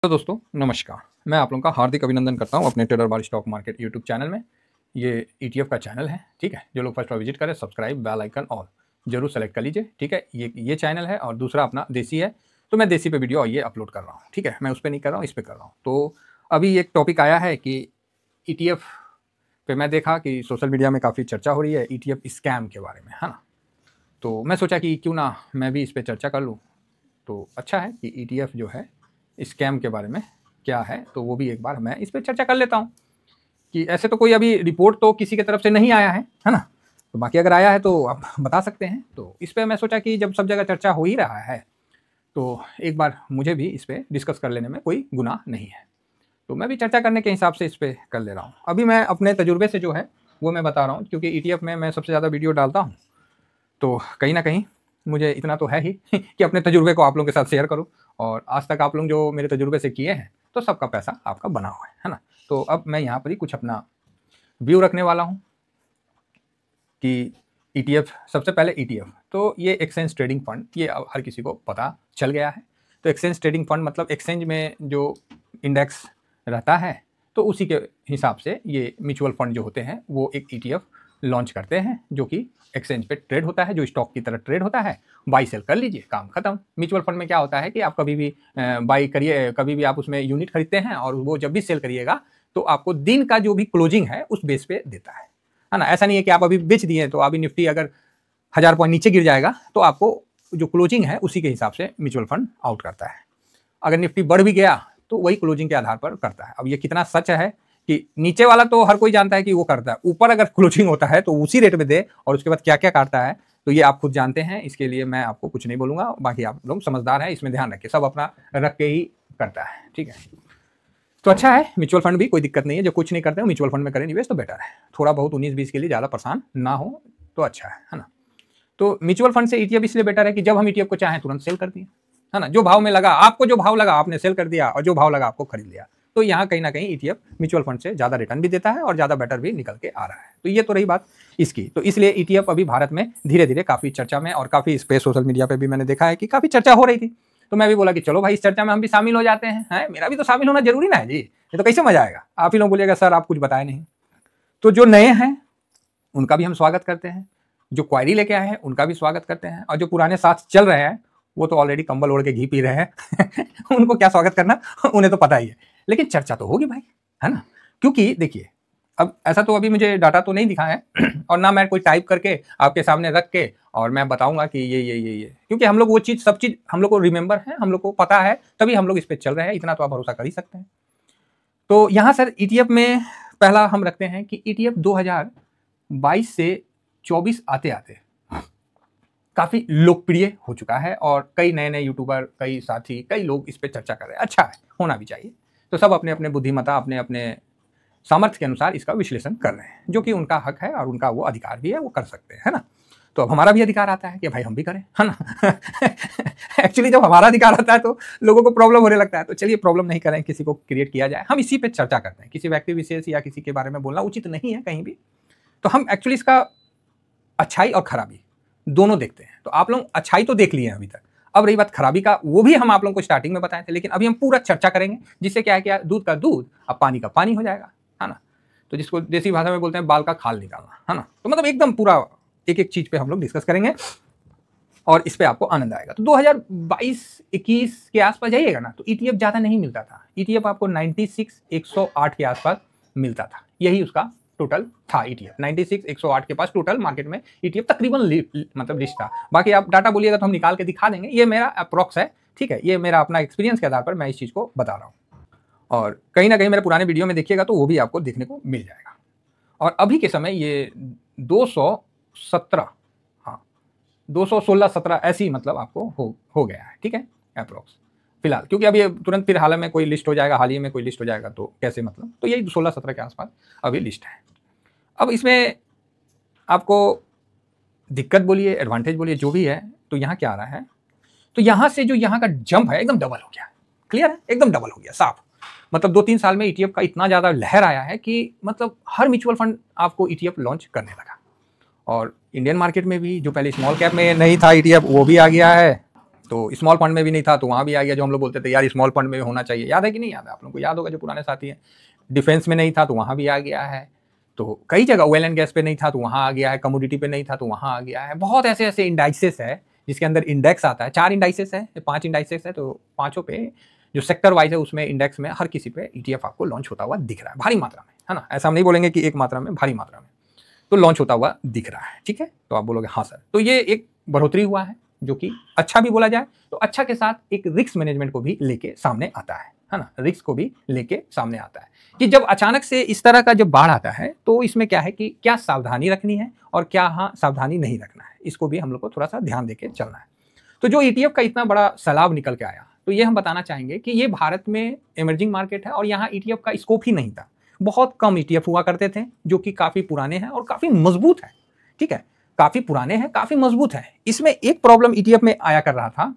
तो दोस्तों नमस्कार, मैं आप लोगों का हार्दिक अभिनंदन करता हूं अपने ट्रेडर बार स्टॉक मार्केट यूट्यूब चैनल में। ये ETF का चैनल है, ठीक है। जो लोग फर्स्ट बार विजिट करें, सब्सक्राइब, बेल आइकन ऑल जरूर सेलेक्ट कर लीजिए, ठीक है। ये चैनल है और दूसरा अपना देसी है, तो मैं देसी पे वीडियो ये अपलोड कर रहा हूँ, ठीक है। मैं उस पर नहीं कर रहा हूँ, इस पर कर रहा हूँ। तो अभी एक टॉपिक आया है कि ETF पे मैं देखा कि सोशल मीडिया में काफ़ी चर्चा हो रही है ETF स्कैम के बारे में, है ना। तो मैं सोचा कि क्यों ना मैं भी इस पर चर्चा कर लूँ। तो अच्छा है कि ETF जो है स्कैम के बारे में क्या है, तो वो भी एक बार मैं इस पर चर्चा कर लेता हूँ कि ऐसे तो कोई अभी रिपोर्ट तो किसी की तरफ से नहीं आया है ना। तो बाकी अगर आया है तो आप बता सकते हैं। तो इस पर मैं सोचा कि जब सब जगह चर्चा हो ही रहा है तो एक बार मुझे भी इस पर डिस्कस कर लेने में कोई गुनाह नहीं है। तो मैं भी चर्चा करने के हिसाब से इस पर कर ले रहा हूँ। अभी मैं अपने तजुर्बे से जो है वो मैं बता रहा हूँ, क्योंकि ETF में मैं सबसे ज़्यादा वीडियो डालता हूँ, तो कहीं ना कहीं मुझे इतना तो है ही कि अपने तजुर्बे को आप लोगों के साथ शेयर करूँ। और आज तक आप लोग जो मेरे तजुर्बे से किए हैं तो सबका पैसा आपका बना हुआ है ना। तो अब मैं यहाँ पर ही कुछ अपना व्यू रखने वाला हूँ कि ETF, सबसे पहले ETF तो ये एक्सचेंज ट्रेडिंग फंड, ये अब हर किसी को पता चल गया है। तो एक्सचेंज ट्रेडिंग फंड मतलब एक्सचेंज में जो इंडेक्स रहता है तो उसी के हिसाब से ये म्यूचुअल फंड जो होते हैं वो एक ETF लॉन्च करते हैं, जो कि एक्सचेंज पे ट्रेड होता है, जो स्टॉक की तरह ट्रेड होता है। बाई सेल कर लीजिए, काम खत्म। म्यूचुअल फंड में क्या होता है कि आप कभी भी बाई करिए, कभी भी आप उसमें यूनिट खरीदते हैं और वो जब भी सेल करिएगा तो आपको दिन का जो भी क्लोजिंग है उस बेस पे देता है ना। ऐसा नहीं है कि आप अभी बेच दिए तो अभी निफ्टी अगर 1000 पॉइंट नीचे गिर जाएगा तो आपको जो क्लोजिंग है उसी के हिसाब से म्यूचुअल फंड आउट करता है। अगर निफ्टी बढ़ भी गया तो वही क्लोजिंग के आधार पर करता है। अब ये कितना सच है कि नीचे वाला तो हर कोई जानता है कि वो करता है, ऊपर अगर क्लोजिंग होता है तो उसी रेट में दे और उसके बाद क्या क्या काटता है तो ये आप खुद जानते हैं। इसके लिए मैं आपको कुछ नहीं बोलूंगा, बाकी आप लोग समझदार हैं, इसमें ध्यान रखिए, सब अपना रख के ही करता है, ठीक है। तो अच्छा है, म्यूचुअल फंड भी कोई दिक्कत नहीं है, जो कुछ नहीं करते हैं म्यूचुअल फंड में करें निवेश तो बेटर है। थोड़ा बहुत 19-20 के लिए ज़्यादा परेशान ना हो तो अच्छा है ना। तो म्यूचुअल फंड से ETF इसलिए बेटर है कि जब हम ETF को चाहें तुरंत सेल कर दिए, है ना। जो भाव में लगा आपको, जो भाव लगा आपने सेल कर दिया और जो भाव लगा आपको खरीद लिया। तो यहाँ कहीं ना कहीं ETF म्यूचुअल फंड से ज़्यादा रिटर्न भी देता है और ज़्यादा बेटर भी निकल के आ रहा है। तो ये तो रही बात इसकी। तो इसलिए ETF अभी भारत में धीरे धीरे काफ़ी चर्चा में, और काफ़ी इस पे सोशल मीडिया पे भी मैंने देखा है कि काफ़ी चर्चा हो रही थी। तो मैं भी बोला कि चलो भाई इस चर्चा में हम भी शामिल हो जाते हैं, मेरा भी तो शामिल होना जरूरी ना है जी, ये तो कैसे मजा आएगा। आप ही लोग बोलिएगा सर आप कुछ बताए नहीं। तो जो नए हैं उनका भी हम स्वागत करते हैं, जो क्वायरी लेके आए हैं उनका भी स्वागत करते हैं, और जो पुराने साथ चल रहे हैं वो तो ऑलरेडी कंबल ओढ़ के घी पी रहे हैं उनको क्या स्वागत करना, उन्हें तो पता ही है। लेकिन चर्चा तो होगी भाई, है ना। क्योंकि देखिए अब ऐसा तो अभी मुझे डाटा तो नहीं दिखा है और ना मैं कोई टाइप करके आपके सामने रख के और मैं बताऊंगा कि ये, क्योंकि हम लोग वो चीज़, सब चीज़ हम लोग को रिमेंबर है, हम लोग को पता है, तभी हम लोग इस पर चल रहे हैं, इतना तो आप भरोसा कर ही सकते हैं। तो यहाँ सर ETF में पहला हम रखते हैं कि ETF 2022 से 24 आते आते काफ़ी लोकप्रिय हो चुका है और कई नए नए यूट्यूबर, कई साथी, कई लोग इस पर चर्चा कर रहे हैं। अच्छा है, होना भी चाहिए। तो सब अपने अपने बुद्धिमत्ता, अपने अपने सामर्थ्य के अनुसार इसका विश्लेषण कर रहे हैं, जो कि उनका हक है और उनका वो अधिकार भी है, वो कर सकते हैं, है ना। तो अब हमारा भी अधिकार आता है कि भाई हम भी करें, है ना एक्चुअली जब हमारा अधिकार आता है तो लोगों को प्रॉब्लम होने लगता है। तो चलिए प्रॉब्लम नहीं करें, किसी को क्रिएट किया जाए, हम इसी पे चर्चा करते हैं। किसी व्यक्ति विशेष या किसी के बारे में बोलना उचित नहीं है कहीं भी। तो हम एक्चुअली इसका अच्छाई और खराबी दोनों देखते हैं। तो आप लोग अच्छाई तो देख लिए हैं अभी तक, अब रही बात खराबी का, वो भी हम आप लोगों को स्टार्टिंग में बताए थे, लेकिन अभी हम पूरा चर्चा करेंगे, जिससे क्या है कि दूध का दूध अब पानी का पानी हो जाएगा, है ना। तो जिसको देसी भाषा में बोलते हैं बाल का खाल निकालना, है ना। तो मतलब एकदम पूरा एक एक चीज पे हम लोग डिस्कस करेंगे और इस पे आपको आनंद आएगा। तो 2022-21 के आसपास जाइएगा ना तो ETF ज्यादा नहीं मिलता था। ETF आपको 96-108 के आसपास मिलता था, यही उसका टोटल था। ETF 96-108 के पास टोटल मार्केट में ETF तकरीबन मतलब लिस्ट था। बाकी आप डाटा बोलिएगा तो हम निकाल के दिखा देंगे, ये मेरा अप्रॉक्स है, ठीक है। ये मेरा अपना एक्सपीरियंस के आधार पर मैं इस चीज़ को बता रहा हूँ, और कहीं ना कहीं मेरे पुराने वीडियो में देखिएगा तो वो भी आपको देखने को मिल जाएगा। और अभी के समय ये 217, हाँ 216-17 ऐसी मतलब आपको हो गया है, ठीक है, अप्रॉक्स फिलहाल। क्योंकि अभी तुरंत फिर हाल में कोई लिस्ट हो जाएगा, हाल ही में कोई लिस्ट हो जाएगा तो कैसे, मतलब तो यही 16-17 के आसपास अभी लिस्ट है। अब इसमें आपको दिक्कत बोलिए, एडवांटेज बोलिए, जो भी है, तो यहाँ क्या आ रहा है, तो यहाँ से जो यहाँ का जंप है एकदम डबल हो गया, क्लियर है, एकदम डबल हो गया साफ। मतलब 2-3 साल में ETF का इतना ज़्यादा लहर आया है कि मतलब हर म्यूचुअल फंड आपको ETF लॉन्च करने लगा। और इंडियन मार्केट में भी जो पहले स्मॉल कैप में नहीं था ETF, वो भी आ गया है, तो स्मॉल फंड में भी नहीं था तो वहाँ भी आ गया, जो हम लोग बोलते थे यार स्मॉल फंड में भी होना चाहिए, याद है कि नहीं याद है? आप लोगों को याद होगा जो पुराने साथी हैं। डिफेंस में नहीं था तो वहाँ भी आ गया है, तो कई जगह ऑयल एंड गैस पे नहीं था तो वहाँ आ गया है, कमोडिटी पे नहीं था तो वहाँ आ गया है। बहुत ऐसे ऐसे इंडाइसेस है जिसके अंदर इंडेक्स आता है, 4 इंडाइसेस है, 5 इंडाइसेस है, तो पाँचों पे जो सेक्टर वाइज है उसमें इंडेक्स में हर किसी पे ETF आपको लॉन्च होता हुआ दिख रहा है भारी मात्रा में, है ना? ऐसा हम नहीं बोलेंगे कि एक मात्रा में, भारी मात्रा में तो लॉन्च होता हुआ दिख रहा है, ठीक है? तो आप बोलोगे हाँ सर, तो ये एक बढ़ोतरी हुआ है जो कि अच्छा भी बोला जाए तो अच्छा के साथ एक रिस्क मैनेजमेंट को भी लेके सामने आता है ना? रिस्क को भी लेके सामने आता है कि जब अचानक से इस तरह का जब बाढ़ आता है तो इसमें क्या है कि क्या सावधानी रखनी है और क्या हाँ सावधानी नहीं रखना है, इसको भी हम लोग को थोड़ा सा ध्यान देके चलना है। तो जो ETF का इतना बड़ा सैलाब निकल के आया, तो ये हम बताना चाहेंगे कि ये भारत में इमर्जिंग मार्केट है और यहाँ ETF का स्कोप ही नहीं था। बहुत कम ETF हुआ करते थे जो कि काफ़ी पुराने हैं और काफ़ी मजबूत है, ठीक है? काफ़ी पुराने हैं, काफ़ी मजबूत है। इसमें एक प्रॉब्लम ETF में आया कर रहा था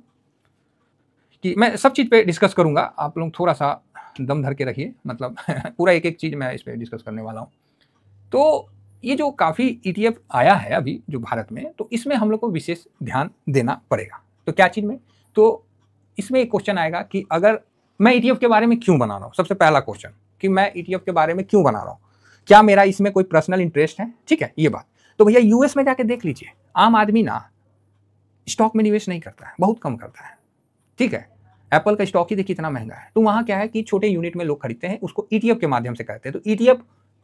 कि मैं सब चीज़ पे डिस्कस करूंगा, आप लोग थोड़ा सा दम धर के रखिए, मतलब पूरा एक एक चीज़ मैं इस पर डिस्कस करने वाला हूँ। तो ये जो काफ़ी ETF आया है अभी जो भारत में, तो इसमें हम लोग को विशेष ध्यान देना पड़ेगा। तो क्या चीज़ में? तो इसमें एक क्वेश्चन आएगा कि अगर मैं ETF के बारे में क्यों बना रहा हूँ, सबसे पहला क्वेश्चन कि मैं ETF के बारे में क्यों बना रहा हूँ, क्या मेरा इसमें कोई पर्सनल इंटरेस्ट है, ठीक है? ये बात तो भैया US में जाके देख लीजिए, आम आदमी ना स्टॉक में निवेश नहीं करता है, बहुत कम करता है, ठीक है? एप्पल का स्टॉक ही देखिए कितना महंगा है। तो वहाँ क्या है कि छोटे यूनिट में लोग खरीदते हैं, उसको ETF के माध्यम से करते हैं। तो ETF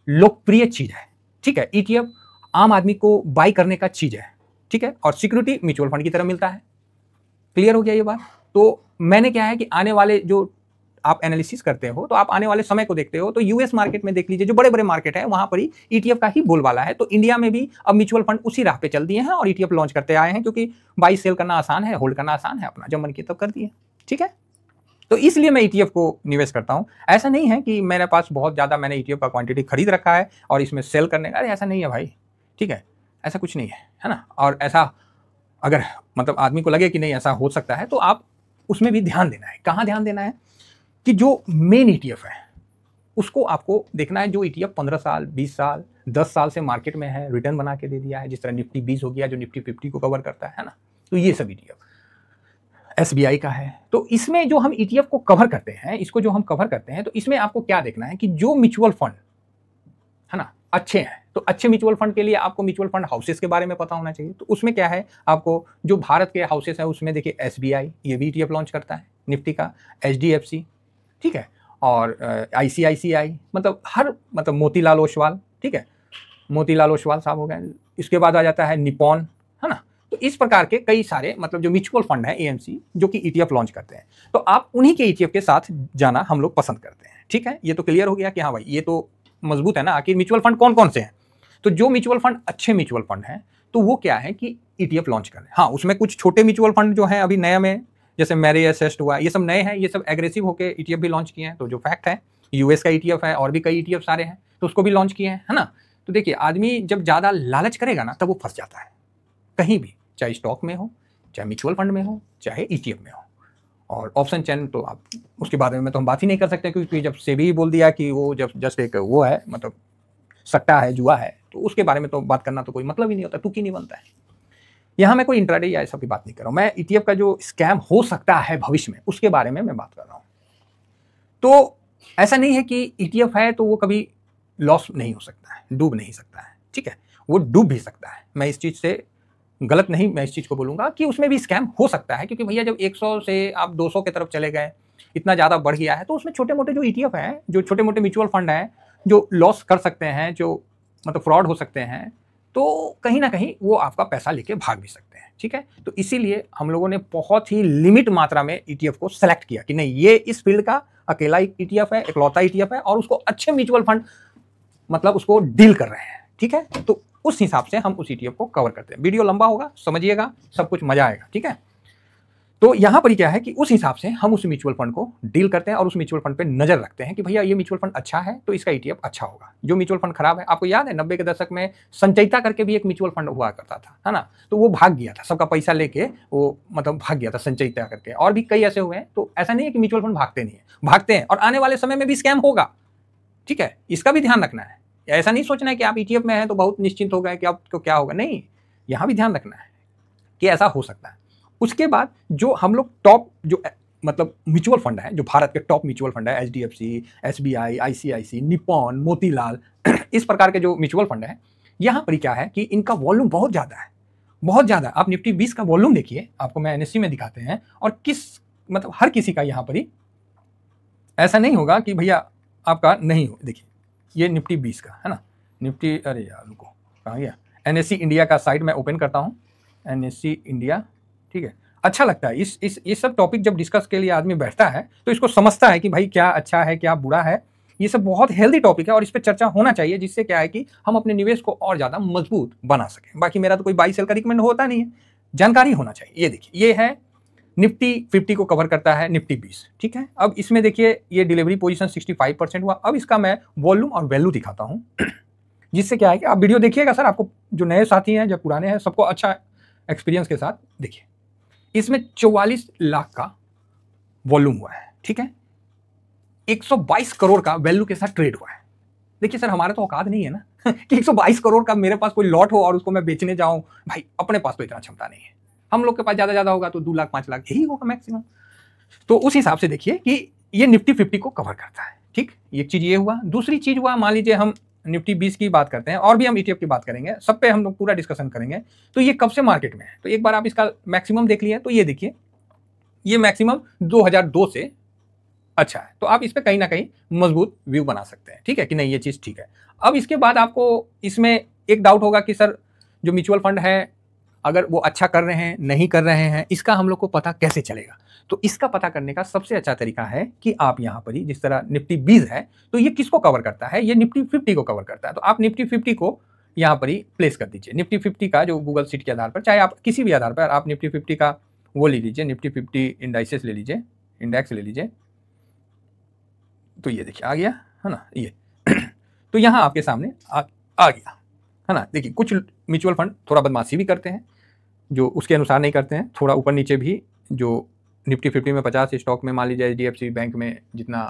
लोकप्रिय चीज़ है, ठीक है? ETF आम आदमी को बाई करने का चीज़ है, ठीक है? और सिक्योरिटी म्यूचुअल फंड की तरह मिलता है। क्लियर हो गया ये बात? तो मैंने क्या है कि आने वाले जो आप एनालिसिस करते हो तो आप आने वाले समय को देखते हो, तो US मार्केट में देख लीजिए, जो बड़े बड़े मार्केट है वहाँ पर ही ETF का ही बोलबाला है। तो इंडिया में भी अब म्यूचुअल फंड उसी राह पे चल दिए हैं और ETF लॉन्च करते आए हैं, क्योंकि बाई सेल करना आसान है, होल्ड करना आसान है, अपना जब मन किया तब कर दिए, ठीक है? तो इसलिए मैं ETF को निवेश करता हूं। ऐसा नहीं है कि मेरे पास बहुत ज़्यादा मैंने ETF का क्वांटिटी खरीद रखा है और इसमें सेल करने का, अरे ऐसा नहीं है भाई, ठीक है? ऐसा कुछ नहीं है ना? और ऐसा अगर मतलब आदमी को लगे कि नहीं ऐसा हो सकता है, तो आप उसमें भी ध्यान देना है। कहाँ ध्यान देना है? कि जो मेन ETF है उसको आपको देखना है, जो ETF 15 साल, 20 साल, 10 साल से मार्केट में है, रिटर्न बना के दे दिया है, जिस तरह निफ्टी 20 हो गया जो निफ्टी 50 को कवर करता है ना? तो ये सब ETF SBI का है। तो इसमें जो हम ETF को कवर करते हैं, इसको जो हम कवर करते हैं, तो इसमें आपको क्या देखना है कि जो म्यूचुअल फंड है ना अच्छे हैं, तो अच्छे म्यूचुअल फंड के लिए आपको म्यूचुअल फंड हाउसेस के बारे में पता होना चाहिए। तो उसमें क्या है, आपको जो भारत के हाउसेस है उसमें देखिए SBI ये भी ETF लॉन्च करता है, निफ्टी का HDFC, ठीक है? और ICICI, मतलब मोतीलाल ओसवाल, ठीक है? मोतीलाल ओसवाल साहब हो गए। इसके बाद आ जाता है निपॉन, है ना? तो इस प्रकार के कई सारे मतलब जो म्यूचुअल फंड है AMC जो कि ETF लॉन्च करते हैं, तो आप उन्हीं के ETF के साथ जाना हम लोग पसंद करते हैं, ठीक है? ये तो क्लियर हो गया कि हाँ भाई ये तो मजबूत है ना। आखिर म्यूचुअल फंड कौन कौन से हैं? तो जो म्यूचुअल फंड अच्छे म्यूचुअल फंड हैं तो वो क्या है कि ETF लॉन्च कर रहे हैं। हाँ, उसमें कुछ छोटे म्यूचुअल फंड जो हैं अभी नया में, जैसे मेरी असेस्ट हुआ, ये सब नए हैं, ये सब एग्रेसिव होकर ETF भी लॉन्च किए हैं। तो जो फैक्ट है, US का ETF है और भी कई ETF सारे हैं, तो उसको भी लॉन्च किए हैं, है ना? तो देखिए आदमी जब ज़्यादा लालच करेगा ना तब वो फंस जाता है कहीं भी, चाहे स्टॉक में हो, चाहे म्यूचुअल फंड में हो, चाहे ETF में हो। और ऑप्शन चेन तो आप उसके बारे में तो हम बात ही नहीं कर सकते, क्योंकि जब सेबी ही बोल दिया कि वो जब जस्ट एक वो है, मतलब सट्टा है, जुआ है, तो उसके बारे में तो बात करना तो कोई मतलब ही नहीं होता, तुक ही नहीं बनता है। यहाँ मैं कोई इंट्राडे या ऐसा की बात नहीं कर रहा हूँ, मैं ETF का जो स्कैम हो सकता है भविष्य में उसके बारे में मैं बात कर रहा हूँ। तो ऐसा नहीं है कि ETF है तो वो कभी लॉस नहीं हो सकता है, डूब नहीं सकता है, ठीक है? वो डूब भी सकता है। मैं इस चीज़ से गलत नहीं, मैं इस चीज़ को बोलूँगा कि उसमें भी स्कैम हो सकता है, क्योंकि भैया जब 100 से आप 200 की तरफ चले गए, इतना ज़्यादा बढ़ गया है, तो उसमें छोटे मोटे जो ETF हैं, जो छोटे मोटे म्यूचुअल फंड हैं, जो लॉस कर सकते हैं, जो मतलब फ्रॉड हो सकते हैं, तो कहीं ना कहीं वो आपका पैसा लेके भाग भी सकते हैं, ठीक है? तो इसीलिए हम लोगों ने बहुत ही लिमिट मात्रा में ETF को सेलेक्ट किया कि नहीं ये इस फील्ड का अकेला ETF है, इकलौता ETF है और उसको अच्छे म्यूचुअल फंड मतलब उसको डील कर रहे हैं, ठीक है? तो उस हिसाब से हम उस ETF को कवर करते हैं। वीडियो लंबा होगा, समझिएगा, सब कुछ मजा आएगा, ठीक है? तो यहाँ पर क्या है कि उस हिसाब से हम उस म्यूचुअल फंड को डील करते हैं और उस म्यूचुअल फंड पे नजर रखते हैं कि भैया ये म्यूचुअल फंड अच्छा है तो इसका ETF अच्छा होगा। जो म्यूचुअल फंड खराब है, आपको याद है 90 के दशक में संचयिता करके भी एक म्यूचुअल फंड हुआ करता था, है ना? तो वो भाग गया था, सबका पैसा लेके वो मतलब भाग गया था संचयिता करके। और भी कई ऐसे हुए हैं। तो ऐसा नहीं है कि म्यूचुअल फंड भागते नहीं है, भागते हैं और आने वाले समय में भी स्कैम होगा, ठीक है? इसका भी ध्यान रखना है। ऐसा नहीं सोचना है कि आप ETF में हैं तो बहुत निश्चिंत हो गए कि आपको क्या होगा, नहीं, यहाँ भी ध्यान रखना है कि ऐसा हो सकता है। उसके बाद जो हम लोग टॉप जो मतलब म्यूचुअल फंड है, जो भारत के टॉप म्यूचुअल फंड है, HDFC, SBI, ICICI, Nippon, Motilal, इस प्रकार के जो म्यूचुअल फंड है, यहाँ पर क्या है कि इनका वॉल्यूम बहुत ज़्यादा है, बहुत ज़्यादा। आप निफ्टी 20 का वॉल्यूम देखिए, आपको मैं NSE में दिखाते हैं, और किस मतलब हर किसी का यहाँ पर ही ऐसा नहीं होगा कि भैया आपका नहीं हो। देखिए ये निफ्टी 20 का है ना, निफ्टी, अरे यार रुको कहाँ गया, NSE इंडिया का साइट मैं ओपन करता हूँ, NSE इंडिया, ठीक है। अच्छा लगता है ये सब टॉपिक जब डिस्कस के लिए आदमी बैठता है तो इसको समझता है कि भाई क्या अच्छा है क्या बुरा है। ये सब बहुत हेल्दी टॉपिक है और इस पर चर्चा होना चाहिए, जिससे क्या है कि हम अपने निवेश को और ज़्यादा मजबूत बना सकें। बाकी मेरा तो कोई बाई सेल का रिकमेंड होता नहीं है, जानकारी होना चाहिए। ये देखिए ये है निफ्टी 50 को कवर करता है निफ्टी 20, ठीक है। अब इसमें देखिए ये डिलीवरी पोजीशन 65% हुआ। अब इसका मैं वॉल्यूम और वैल्यू दिखाता हूँ, जिससे क्या है कि आप वीडियो देखिएगा सर, आपको जो नए साथी हैं, जो पुराने हैं, सबको अच्छा एक्सपीरियंस के साथ देखिए। इसमें 44 लाख का वॉल्यूम हुआ है, ठीक है। 122 करोड़ का वैल्यू के साथ ट्रेड हुआ है। देखिए सर हमारे तो औकात नहीं है ना कि 122 करोड़ का मेरे पास कोई लॉट हो और उसको मैं बेचने जाऊं, भाई अपने पास तो इतना क्षमता नहीं है। हम लोग के पास ज्यादा होगा तो 2 लाख 5 लाख यही होगा मैक्सिमम। तो उस हिसाब से देखिए कि ये निफ्टी 50 को कवर करता है, ठीक। एक चीज ये हुआ। दूसरी चीज हुआ, मान लीजिए हम निफ्टी 20 की बात करते हैं, और भी हम ETF की बात करेंगे, सब पे हम लोग पूरा डिस्कशन करेंगे। तो ये कब से मार्केट में है, तो एक बार आप इसका मैक्सिमम देख लिए। तो ये देखिए ये मैक्सिमम 2002 से अच्छा है, तो आप इस पे कहीं ना कहीं मजबूत व्यू बना सकते हैं, ठीक है कि नहीं, ये चीज ठीक है। अब इसके बाद आपको इसमें एक डाउट होगा कि सर जो म्यूचुअल फंड है अगर वो अच्छा कर रहे हैं नहीं कर रहे हैं, इसका हम लोग को पता कैसे चलेगा। तो इसका पता करने का सबसे अच्छा तरीका है कि आप यहाँ पर ही, जिस तरह निफ्टी 20 है तो ये किसको कवर करता है, ये निफ्टी 50 को कवर करता है। तो आप निफ्टी 50 को यहाँ पर ही प्लेस कर दीजिए। निफ्टी 50 का जो गूगल शीट के आधार पर, चाहे आप किसी भी आधार पर आप निफ्टी 50 का वो ले लीजिए, निफ्टी 50 इंडाइसेस ले लीजिए, इंडेक्स ले लीजिए। तो ये देखिए आ गया है ना ये तो यहाँ आपके सामने आ गया है ना। देखिए कुछ म्यूचुअल फंड थोड़ा बदमाशी भी करते हैं, जो उसके अनुसार नहीं करते हैं, थोड़ा ऊपर नीचे भी। जो निफ्टी 50 में 50 स्टॉक में मान लीजिए HDFC बैंक में जितना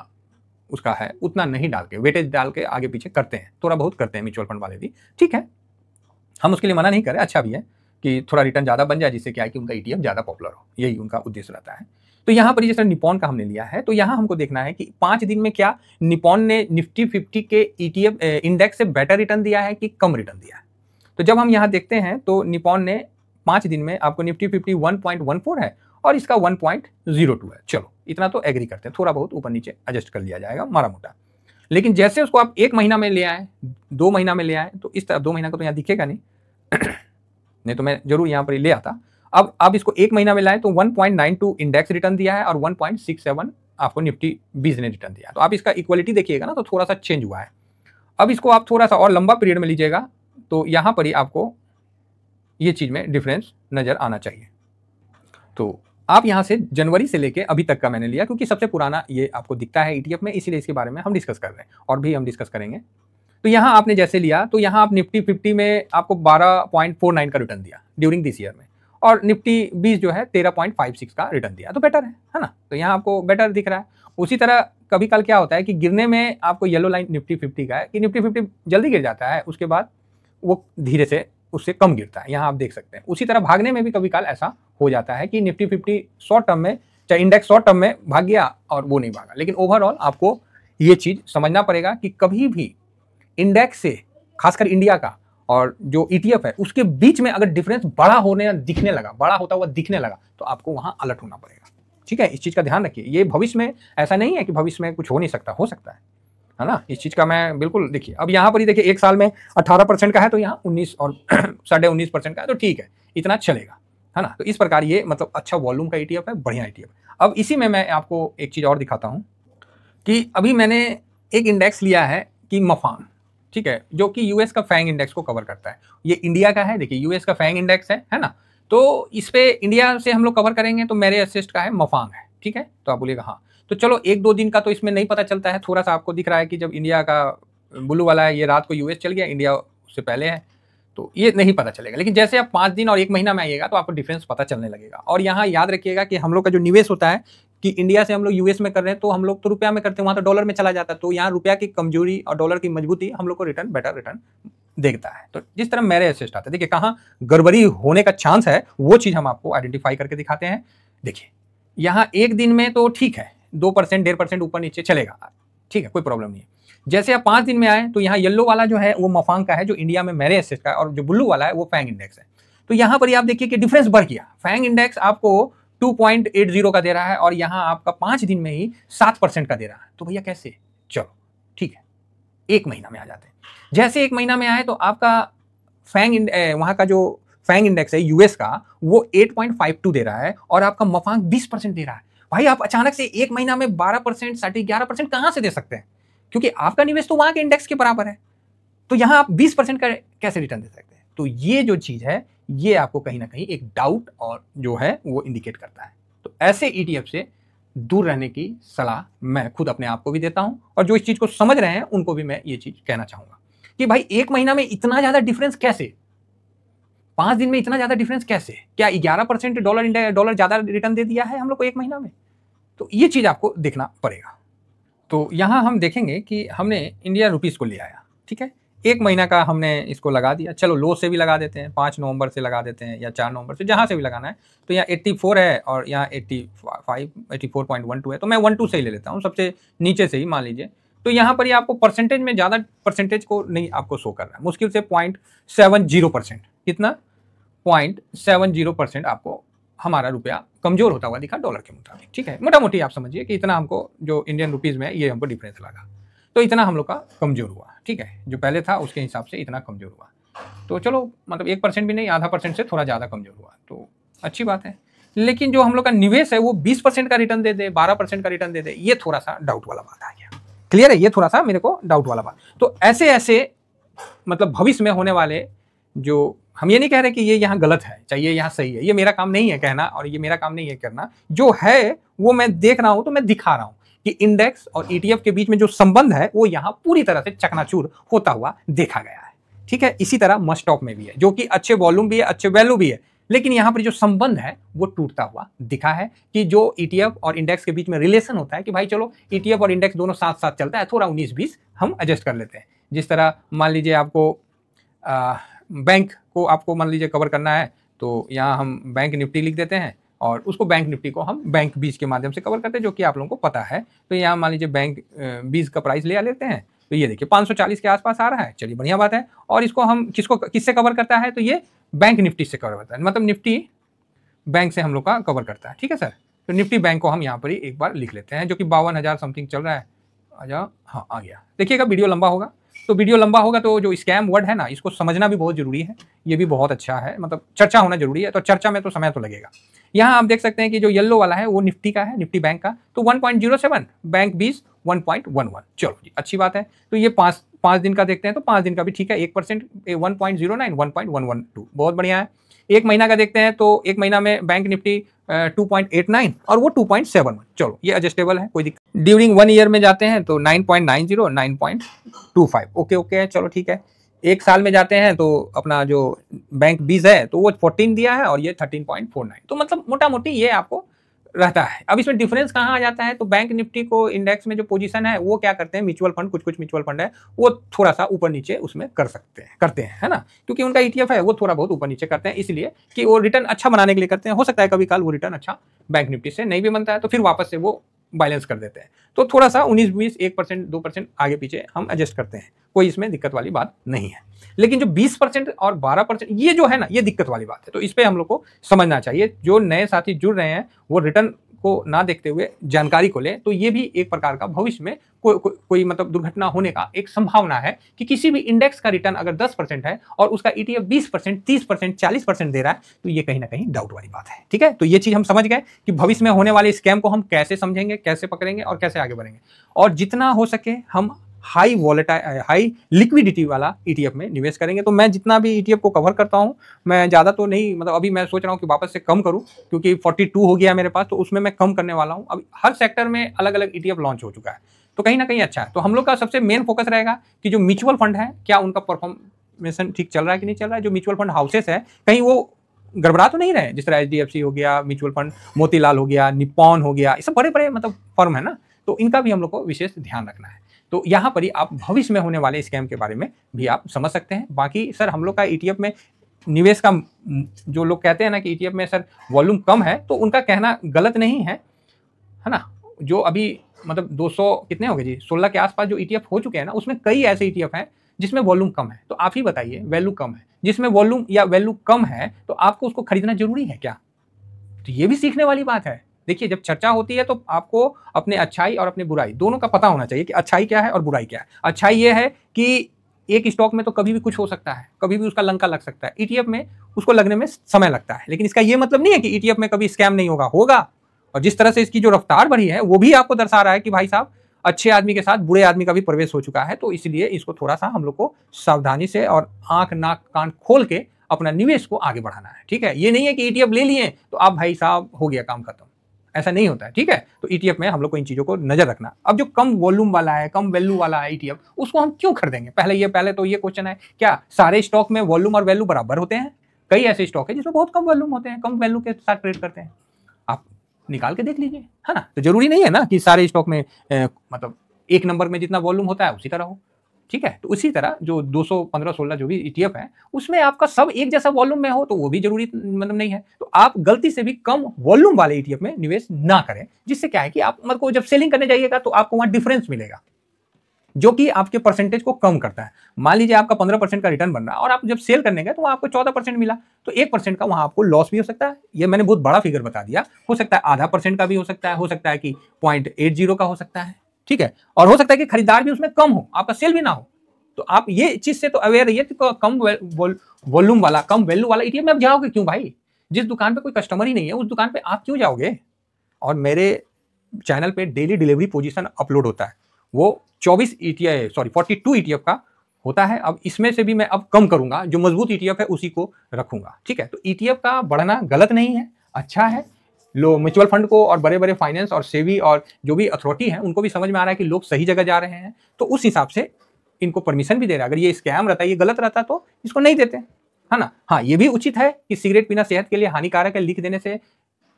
उसका है उतना नहीं डाल के, वेटेज डाल के आगे पीछे करते हैं, थोड़ा बहुत करते हैं म्यूचुअल फंड वाले भी, ठीक है। हम उसके लिए मना नहीं करें, अच्छा भी है कि थोड़ा रिटर्न ज़्यादा बन जाए, जिससे क्या है कि उनका ETF ज़्यादा पॉपुलर हो, यही उनका उद्देश्य रहता है। तो यहाँ पर जैसे निप्पॉन का हमने लिया है, तो यहाँ हमको देखना है कि 5 दिन में क्या निप्पॉन ने निफ्टी 50 के ETF इंडेक्स से बेटर रिटर्न दिया है कि कम रिटर्न दिया है। तो जब हम यहाँ देखते हैं तो निप्पॉन ने 5 दिन में आपको निफ्टी 50 1.14 है और इसका 1.02 है। चलो इतना तो एग्री करते हैं, थोड़ा बहुत ऊपर नीचे एडजस्ट कर लिया जाएगा मारा मोटा। लेकिन जैसे उसको आप 1 महीना में ले आए, 2 महीना में ले आए, तो इस तरह 2 महीना का तो यहाँ दिखेगा नहीं नहीं तो मैं जरूर यहाँ पर ले आता। अब इसको 1 महीना में लाए तो 1.92 इंडेक्स रिटर्न दिया है और 1.67 आपको निफ्टी 20 ने रिटर्न दिया है। तो आप इसका इक्वलिटी देखिएगा ना तो थोड़ा सा चेंज हुआ है। अब इसको आप थोड़ा सा और लंबा पीरियड में लीजिएगा तो यहाँ पर ही आपको ये चीज़ में डिफरेंस नज़र आना चाहिए। तो आप यहाँ से जनवरी से लेके अभी तक का मैंने लिया, क्योंकि सबसे पुराना ये आपको दिखता है ETF में, इसीलिए इसके बारे में हम डिस्कस कर रहे हैं और भी हम डिस्कस करेंगे। तो यहाँ आपने जैसे लिया तो यहाँ आप निफ्टी 50 में आपको 12.49 का रिटर्न दिया ड्यूरिंग दिस ईयर में, और निफ्टी 20 जो है 13.56 का रिटर्न दिया, तो बेटर है ना। तो यहाँ आपको बेटर दिख रहा है। उसी तरह कभी कल क्या होता है कि गिरने में आपको येलो लाइन निफ्टी 50 का है कि निफ्टी 50 जल्दी गिर जाता है, उसके बाद वो धीरे से उससे कम गिरता है, यहाँ आप देख सकते हैं। उसी तरह भागने में भी कभी काल ऐसा हो जाता है कि निफ्टी 50 शॉर्ट टर्म में, चाहे इंडेक्स शॉर्ट टर्म में भाग गया और वो नहीं भागा। लेकिन ओवरऑल आपको ये चीज़ समझना पड़ेगा कि कभी भी इंडेक्स से, खासकर इंडिया का और जो ETF है उसके बीच में अगर डिफरेंस बड़ा होने दिखने लगा, बड़ा होता हुआ दिखने लगा, तो आपको वहाँ अलर्ट होना पड़ेगा, ठीक है। इस चीज़ का ध्यान रखिए। ये भविष्य में ऐसा नहीं है कि भविष्य में कुछ हो नहीं सकता, हो सकता है ना। इस चीज़ का मैं बिल्कुल, देखिए अब यहाँ पर ही देखिए 1 साल में 18% का है, तो यहाँ 19 और 19.5% का है, तो ठीक है, इतना चलेगा, है ना। तो इस प्रकार ये मतलब अच्छा वॉल्यूम का ETF है, बढ़िया ETF। अब इसी में मैं आपको एक चीज़ और दिखाता हूँ कि अभी मैंने एक इंडेक्स लिया है कि मफान, ठीक है, जो कि US का फैंग इंडेक्स को कवर करता है। ये इंडिया का है, देखिए US का फैंग इंडेक्स है ना। तो इस पे इंडिया से हम लोग कवर करेंगे तो मेरे असिस्ट का है मफांग है, ठीक है। तो आप बोलिएगा हाँ, तो चलो 1-2 दिन का तो इसमें नहीं पता चलता है, थोड़ा सा आपको दिख रहा है कि जब इंडिया का ब्लू वाला है ये रात को US चल गया, इंडिया उससे पहले है, तो ये नहीं पता चलेगा। लेकिन जैसे आप 5 दिन और 1 महीना में आइएगा तो आपको डिफरेंस पता चलने लगेगा। और यहाँ याद रखिएगा कि हम लोग का जो निवेश होता है कि इंडिया से हम लोग यूएस में कर रहे हैं तो हम लोग तो रुपया में करते हैं, वहां तो डॉलर में चला जाता है, तो यहाँ रुपया की कमजोरी और डॉलर की मजबूती हम लोग को बेटर रिटर्न देखता है। तो जिस तरह मेरे असिस्ट आते हैं, देखिए कहाँ गड़बड़ी होने का चांस है वो चीज हम आपको आइडेंटिफाई करके दिखाते हैं। देखिए यहाँ एक दिन में तो ठीक है 2% 1.5% ऊपर नीचे चलेगा, ठीक है, कोई प्रॉब्लम नहीं है। जैसे आप 5 दिन में आए तो यहाँ येलो वाला जो है वो मफांग का है, जो इंडिया में मेरे असिस्ट का है, और जो ब्लू वाला है वो फैंग इंडेक्स है। तो यहाँ पर आप देखिए कि डिफरेंस बढ़ गया। फैंग इंडेक्स आपको 2.80 का दे रहा है और यहाँ आपका 5 दिन में ही 7% का दे रहा है। तो भैया कैसे? चलो ठीक है, एक महीना में आ जाते हैं। जैसे एक महीना में आए तो आपका फैंग वहां का जो फैंग इंडेक्स है यूएस का वो 8.52 दे रहा है और आपका मफांग 20% दे रहा है। भाई आप अचानक से एक महीना में 12% 11.5% कहां से दे सकते हैं? क्योंकि आपका निवेश तो वहां के इंडेक्स के बराबर है, तो यहां आप 20% का कैसे रिटर्न दे सकते हैं? तो ये जो चीज है ये आपको कहीं ना कहीं एक डाउट और जो है वो इंडिकेट करता है। तो ऐसे ईटीएफ से दूर रहने की सलाह मैं खुद अपने आप को भी देता हूं, और जो इस चीज को समझ रहे हैं उनको भी मैं ये चीज कहना चाहूंगा कि भाई एक महीना में इतना ज्यादा डिफरेंस कैसे, 5 दिन में इतना ज्यादा डिफरेंस कैसे? क्या 11% डॉलर ज्यादा रिटर्न दे दिया है हम लोग को एक महीना में? तो ये चीज आपको देखना पड़ेगा। तो यहां हम देखेंगे कि हमने इंडिया रुपीस को ले आया, ठीक है, एक महीना का हमने इसको लगा दिया। चलो लो से भी लगा देते हैं, 5 नवंबर से लगा देते हैं या 4 नवंबर से, जहां से भी लगाना है। तो यहाँ 84 है और यहाँ 84.12 है, तो मैं 12 से ही ले लेता हूँ, सबसे नीचे से ही मान लीजिए। तो यहाँ पर ही आपको परसेंटेज में ज़्यादा परसेंटेज को नहीं आपको शो कर रहा है, मुश्किल से 0.70%, कितना 0.70% आपको हमारा रुपया कमजोर होता हुआ दिखा डॉलर के मुताबिक, ठीक है। मोटा मोटी आप समझिए कि इतना हमको जो इंडियन रुपीज़ में ये हमको डिफरेंस लगा, तो इतना हम लोग का कमजोर हुआ, ठीक है, जो पहले था उसके हिसाब से इतना कमजोर हुआ। तो चलो मतलब 1% भी नहीं, आधा % से थोड़ा ज़्यादा कमजोर हुआ, तो अच्छी बात है। लेकिन जो हम लोग का निवेश है वो 20% का रिटर्न दे दे, 12% का रिटर्न दे दे, ये थोड़ा सा डाउट वाला बात आ गया। क्लियर है? ये थोड़ा सा मेरे को डाउट वाला बात। तो ऐसे ऐसे मतलब भविष्य में होने वाले, जो हम ये नहीं कह रहे कि ये यहाँ गलत है, चाहिए यहाँ सही है, ये मेरा काम नहीं है कहना और ये मेरा काम नहीं है करना, जो है वो मैं देख रहा हूं तो मैं दिखा रहा हूं कि इंडेक्स और ईटीएफ के बीच में जो संबंध है वो यहाँ पूरी तरह से चकनाचूर होता हुआ देखा गया है, ठीक है। इसी तरह मस्टॉक में भी है, जो कि अच्छे वॉल्यूम भी है, अच्छे वैल्यू भी है, लेकिन यहाँ पर जो संबंध है वो टूटता हुआ दिखा है कि जो ईटीएफ और इंडेक्स के बीच में रिलेशन होता है कि भाई चलो ईटीएफ और इंडेक्स दोनों साथ साथ चलता है, थोड़ा 19-20 हम एडजस्ट कर लेते हैं। जिस तरह मान लीजिए आपको बैंक को आपको मान लीजिए कवर करना है, तो यहाँ हम बैंक निफ्टी लिख देते हैं और उसको बैंक निफ्टी को हम बैंक 20 के माध्यम से कवर करते हैं, जो कि आप लोगों को पता है। तो यहाँ मान लीजिए बैंक 20 का प्राइस ले लेते हैं, तो ये देखिए 540 के आसपास आ रहा है, चलिए बढ़िया बात है। और इसको हम किससे कवर करता है? तो ये बैंक निफ्टी से कवर करता है, मतलब निफ्टी बैंक से हम लोग का कवर करता है, ठीक है सर। तो निफ्टी बैंक को हम यहाँ पर ही एक बार लिख लेते हैं, जो कि 52,000 समथिंग चल रहा है। आजा, हाँ आ गया। देखिएगा वीडियो लंबा होगा, तो वीडियो लंबा होगा तो जो स्कैम वर्ड है ना, इसको समझना भी बहुत जरूरी है, ये भी बहुत अच्छा है, मतलब चर्चा होना जरूरी है। तो चर्चा में तो समय तो लगेगा। यहाँ आप देख सकते हैं कि जो येलो वाला है वो निफ्टी का है, निफ्टी बैंक का, तो 1.07, बैंक 20 1.11, चलो जी अच्छी बात है। तो ये 5 दिन का देखते हैं, तो 5 दिन का भी ठीक है, 1% 1.09 1.112, बहुत बढ़िया है। एक महीना का देखते हैं तो एक महीना में बैंक निफ्टी 2.89 और वो 2.71, चलो ये एडजस्टेबल है, कोई दिक्कत। ड्यूरिंग 1 ईयर में जाते हैं तो 9.90 9.25, ओके है, चलो ठीक है। एक साल में जाते हैं तो अपना जो बैंक 20 है तो वो 14 दिया है और ये 13.49, तो मतलब मोटा मोटी ये आपको रहता है। अब इसमें डिफरेंस कहाँ आ जाता है? तो बैंक निफ्टी को इंडेक्स में जो पोजीशन है वो क्या करते हैं, म्यूचुअल फंड, कुछ म्यूचुअल फंड है वो थोड़ा सा ऊपर नीचे उसमें करते हैं, है ना, क्योंकि उनका ईटीएफ है वो थोड़ा बहुत ऊपर नीचे करते हैं, इसलिए कि वो रिटर्न अच्छा बनाने के लिए करते हैं। हो सकता है कभी काल वो रिटर्न अच्छा बैंक निफ्टी से नहीं भी बनता है तो फिर वापस से वो बैलेंस कर देते हैं, तो थोड़ा सा 19-20 1% 2% आगे पीछे हम एडजस्ट करते हैं, कोई इसमें दिक्कत वाली बात नहीं है। लेकिन जो 20% और 12% ये जो है ना, ये दिक्कत वाली बात है, तो इस पर हम लोग को समझना चाहिए। जो नए साथी जुड़ रहे हैं वो रिटर्न को ना देखते हुए जानकारी को ले, तो ये भी एक प्रकार का भविष्य में कोई मतलब दुर्घटना होने का एक संभावना है कि किसी भी इंडेक्स का रिटर्न अगर 10% है और उसका ईटीएफ 20%, 30%, 40% दे रहा है, तो ये कहीं ना कहीं डाउट वाली बात है, ठीक है। तो ये चीज हम समझ गए कि भविष्य में होने वाले स्कैम को हम कैसे समझेंगे, कैसे पकड़ेंगे और कैसे आगे बढ़ेंगे, और जितना हो सके हम हाई लिक्विडिटी वाला ईटीएफ में निवेश करेंगे। तो मैं जितना भी ईटीएफ को कवर करता हूं, मैं ज़्यादा तो नहीं, मतलब अभी मैं सोच रहा हूं कि वापस से कम करूं, क्योंकि 42 हो गया मेरे पास, तो उसमें मैं कम करने वाला हूं। अभी हर सेक्टर में अलग अलग ईटीएफ लॉन्च हो चुका है, तो कहीं ना कहीं अच्छा है। तो हम लोग का सबसे मेन फोकस रहेगा कि जो म्यूचुअल फंड है क्या उनका परफॉर्मेशन ठीक चल रहा है कि नहीं चल रहा है। जो म्यूचुअल फंड हाउसेस है कहीं वो गड़बड़ा तो नहीं रहे, जिस तरह HDFC हो गया, म्यूचुअल फंड मोतीलाल हो गया, निप्पॉन हो गया, ये सब बड़े बड़े मतलब फर्म है ना, तो इनका भी हम लोग को विशेष ध्यान रखना है। तो यहाँ पर ही आप भविष्य में होने वाले स्कैम के बारे में भी आप समझ सकते हैं। बाकी सर हम लोग का ETF में निवेश का, जो लोग कहते हैं ना कि ETF में सर वॉल्यूम कम है, तो उनका कहना गलत नहीं है ना। जो अभी मतलब 200 कितने हो गए जी, 16 के आसपास जो ETF हो चुके हैं ना, उसमें कई ऐसे ETF हैं जिसमें वॉल्यूम कम है। तो आप ही बताइए, वैल्यू कम है, जिसमें वॉल्यूम या वैल्यू कम है तो आपको उसको खरीदना जरूरी है क्या? तो ये भी सीखने वाली बात है। देखिए, जब चर्चा होती है तो आपको अपने अच्छाई और अपने बुराई दोनों का पता होना चाहिए कि अच्छाई क्या है और बुराई क्या है। अच्छाई ये है कि एक स्टॉक में तो कभी भी कुछ हो सकता है, कभी भी उसका लंका लग सकता है। ETF में उसको लगने में समय लगता है, लेकिन इसका ये मतलब नहीं है कि ETF में कभी स्कैम नहीं होगा, होगा। और जिस तरह से इसकी जो रफ्तार बढ़ी है वो भी आपको दर्शा रहा है कि भाई साहब, अच्छे आदमी के साथ बुरे आदमी का भी प्रवेश हो चुका है। तो इसलिए इसको थोड़ा सा हम लोग को सावधानी से और आंख नाक कान खोल के अपना निवेश को आगे बढ़ाना है, ठीक है। ये नहीं है कि ETF ले लिए तो आप भाई साहब हो गया काम खत्म, ऐसा नहीं होता है, ठीक है। तो ETF में हम लोग को इन चीजों को नजर रखना। अब जो कम वॉल्यूम वाला है, कम वैल्यू वाला है ETF, उसको हम क्यों खरीदेंगे? पहले तो ये क्वेश्चन है, क्या सारे स्टॉक में वॉल्यूम और वैल्यू बराबर होते हैं? कई ऐसे स्टॉक है जिसमें बहुत कम वॉल्यूम होते हैं, कम वैल्यू के साथ ट्रेड करते हैं, आप निकाल के देख लीजिए, है ना। तो जरूरी नहीं है ना कि सारे स्टॉक में मतलब एक नंबर में जितना वॉल्यूम होता है उसी तरह हो, ठीक है। तो उसी तरह जो 200, 15, 16 जो भी ETF है, उसमें आपका सब एक जैसा वॉल्यूम में हो तो वो भी जरूरी मतलब नहीं है। तो आप गलती से भी कम वॉल्यूम वाले ETF में निवेश ना करें, जिससे क्या है कि आप मतलब को जब सेलिंग करने जाइएगा तो आपको वहां डिफरेंस मिलेगा, जो कि आपके परसेंटेज को कम करता है। मान लीजिए आपका 15% का रिटर्न बन रहा है और आप जब सेल करने गए तो आपको 14% मिला, तो 1% का वहां आपको लॉस भी हो सकता है। ये मैंने बहुत बड़ा फिगर बता दिया, हो सकता है आधा % का भी हो सकता है कि 0.80 का हो सकता है, ठीक है। और हो सकता है कि खरीदार भी उसमें कम हो, आपका सेल भी ना हो। तो आप ये चीज से तो अवेयर रहिए कि कम वॉल्यूम वाला, कम वैल्यू वाला ETF में आप जाओगे क्यों भाई? जिस दुकान पे कोई कस्टमर ही नहीं है उस दुकान पे आप क्यों जाओगे? और मेरे चैनल पे डेली डिलीवरी पोजीशन अपलोड होता है, वो 42 ETF का होता है। अब इसमें से भी मैं अब कम करूंगा, जो मजबूत ETF है उसी को रखूंगा, ठीक है। तो ETF का बढ़ना गलत नहीं है, अच्छा है। लो म्यूचुअल फंड को और बड़े बड़े फाइनेंस और सेबी और जो भी अथॉरिटी है उनको भी समझ में आ रहा है कि लोग सही जगह जा रहे हैं, तो उस हिसाब से इनको परमिशन भी दे रहा है। अगर ये स्कैम रहता, ये गलत रहता तो इसको नहीं देते, है ना। हाँ, ये भी उचित है कि सिगरेट पीना सेहत के लिए हानिकारक है, लिख देने से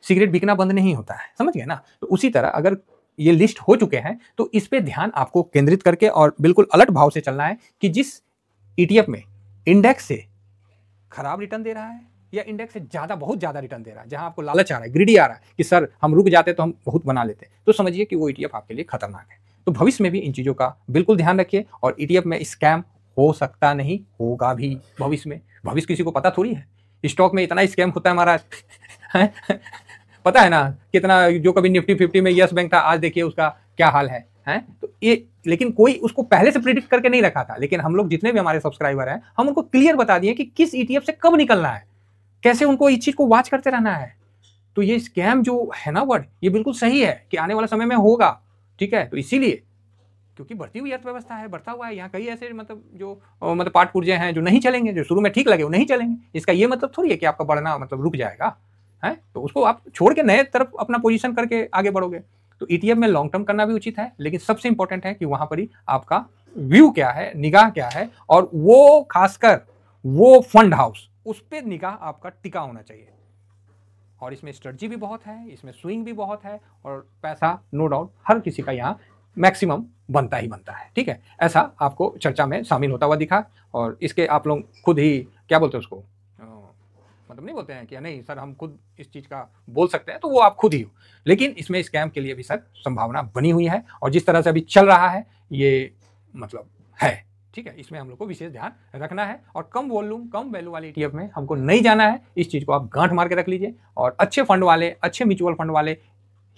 सिगरेट बिकना बंद नहीं होता है, समझ गए ना। तो उसी तरह अगर ये लिस्ट हो चुके हैं तो इस पे ध्यान आपको केंद्रित करके और बिल्कुल अलर्ट भाव से चलना है कि जिस ETF में इंडेक्स से खराब रिटर्न दे रहा है या इंडेक्स से ज्यादा, बहुत ज्यादा रिटर्न दे रहा है, जहां आपको लालच आ रहा है, ग्रीडी आ रहा है कि सर हम रुक जाते तो हम बहुत बना लेते, तो समझिए कि वो ETF आपके लिए खतरनाक है। तो भविष्य में भी इन चीजों का बिल्कुल ध्यान रखिए। और ETF में स्कैम हो सकता नहीं, होगा भी भविष्य में। भविष्य किसी को पता थोड़ी है, स्टॉक में इतना स्कैम होता है महाराज पता है ना कितना, जो कभी निफ्टी 50 में यस बैंक था, आज देखिए उसका क्या हाल है, हैं? तो ये, लेकिन कोई उसको पहले से प्रिडिक्ट करके नहीं रखा था, लेकिन हम लोग जितने भी हमारे सब्सक्राइबर हैं, हम उनको क्लियर बता दिए कि किस ETF से कब निकलना है, कैसे उनको इस चीज को वॉच करते रहना है। तो ये स्कैम जो है ना वर्ड, ये बिल्कुल सही है कि आने वाले समय में होगा, ठीक है। तो इसीलिए, क्योंकि बढ़ती हुई अर्थव्यवस्था है, बढ़ता हुआ है, यहाँ कई ऐसे मतलब जो मतलब पार्ट पुर्जे हैं जो नहीं चलेंगे, जो शुरू में ठीक लगे वो नहीं चलेंगे। इसका ये मतलब थोड़ी है कि आपका बढ़ना मतलब रुक जाएगा, है। तो उसको आप छोड़ के नए तरफ अपना पोजीशन करके आगे बढ़ोगे। तो ETF में लॉन्ग टर्म करना भी उचित है, लेकिन सबसे इंपॉर्टेंट है कि वहां पर ही आपका व्यू क्या है, निगाह क्या है, और वो खासकर वो फंड हाउस, उस पर निगाह आपका टिका होना चाहिए। और इसमें स्ट्रेटजी भी बहुत है, इसमें स्विंग भी बहुत है, और पैसा नो डाउट हर किसी का यहाँ मैक्सिमम बनता ही बनता है, ठीक है। ऐसा आपको चर्चा में शामिल होता हुआ दिखा। और इसके आप लोग खुद ही क्या बोलते हैं उसको, मतलब नहीं बोलते हैं कि नहीं सर हम खुद इस चीज़ का बोल सकते हैं, तो वो आप खुद ही हो। लेकिन इसमें स्कैम के लिए भी सर संभावना बनी हुई है, और जिस तरह से अभी चल रहा है ये मतलब है, ठीक है। इसमें हम लोग को विशेष ध्यान रखना है। और कम वॉल्यूम कम वैल्यू वाले ETF में हमको नहीं जाना है, इस चीज़ को आप गांठ मार के रख लीजिए। और अच्छे फंड वाले, अच्छे म्यूचुअल फंड वाले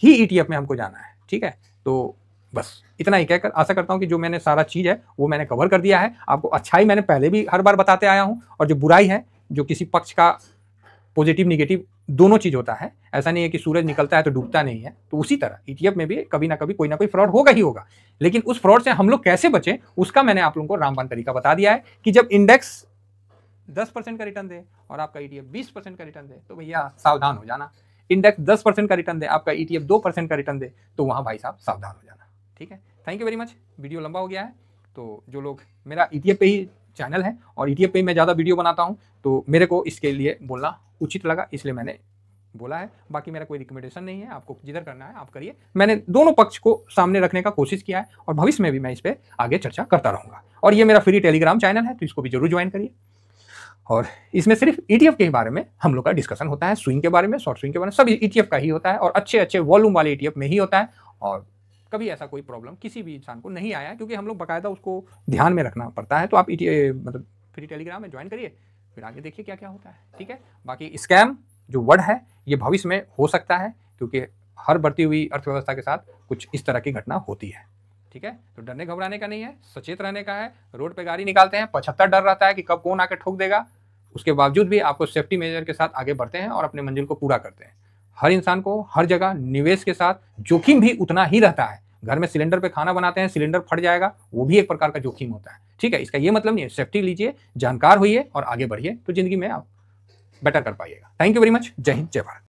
ही ETF में हमको जाना है, ठीक है। तो बस इतना ही कहकर आशा करता हूं कि जो मैंने सारा चीज़ है वो मैंने कवर कर दिया है। आपको अच्छाई मैंने पहले भी हर बार बताते आया हूं, और जो बुराई है, जो किसी पक्ष का पॉजिटिव निगेटिव दोनों चीज होता है, ऐसा नहीं है कि सूरज निकलता है तो डूबता नहीं है। तो उसी तरह ETF में भी कभी ना कभी कोई ना कोई फ्रॉड होगा ही होगा, लेकिन उस फ्रॉड से हम लोग कैसे बचें उसका मैंने आप लोगों को रामबाण तरीका बता दिया है कि जब इंडेक्स 10% का रिटर्न दे और आपका ETF 20% का रिटर्न दे तो भैया सावधान हो जाना। इंडेक्स 10% का रिटर्न दे, आपका ETF 2% का रिटर्न दे, तो वहां भाई साहब सावधान हो जाना, ठीक है। Thank you very much. Video लंबा हो गया है, तो जो लोग मेरा ETF पे ही चैनल है और ETF पे ही मैं ज़्यादा वीडियो बनाता हूँ, तो मेरे को इसके लिए बोलना उचित लगा, इसलिए मैंने बोला है। बाकी मेरा कोई रिकमेंडेशन नहीं है, आपको जिधर करना है आप करिए। मैंने दोनों पक्ष को सामने रखने का कोशिश किया है और भविष्य में भी मैं इस पर आगे चर्चा करता रहूँगा। और ये मेरा फ्री टेलीग्राम चैनल है, तो इसको भी जरूर ज्वाइन करिए। और इसमें सिर्फ ETF के बारे में हम लोग का डिस्कशन होता है, स्विंग के बारे में, शॉर्ट स्विंग के बारे में, सब ETF का ही होता है और अच्छे अच्छे वॉल्यूम वाले ETF में ही होता है। और कभी ऐसा कोई प्रॉब्लम किसी भी इंसान को नहीं आया, क्योंकि हम लोग बाकायदा उसको ध्यान में रखना पड़ता है। तो आप मतलब फ्री टेलीग्राम में ज्वाइन करिए, फिर आगे देखिए क्या क्या होता है, ठीक है। बाकी स्कैम जो वर्ड है ये भविष्य में हो सकता है, क्योंकि हर बढ़ती हुई अर्थव्यवस्था के साथ कुछ इस तरह की घटना होती है, ठीक है। तो डरने घबराने का नहीं है, सचेत रहने का है। रोड पे गाड़ी निकालते हैं 75 डर रहता है कि कब कौन आके ठोक देगा, उसके बावजूद भी आपको सेफ्टी मेजर के साथ आगे बढ़ते हैं और अपने मंजिल को पूरा करते हैं। हर इंसान को हर जगह निवेश के साथ जोखिम भी उतना ही रहता है। घर में सिलेंडर पे खाना बनाते हैं, सिलेंडर फट जाएगा, वो भी एक प्रकार का जोखिम होता है, ठीक है। इसका ये मतलब नहीं है, सेफ्टी लीजिए, जानकार होइए और आगे बढ़िए, तो जिंदगी में आप बेटर कर पाइएगा। Thank you very much. Jai Hind, जय भारत।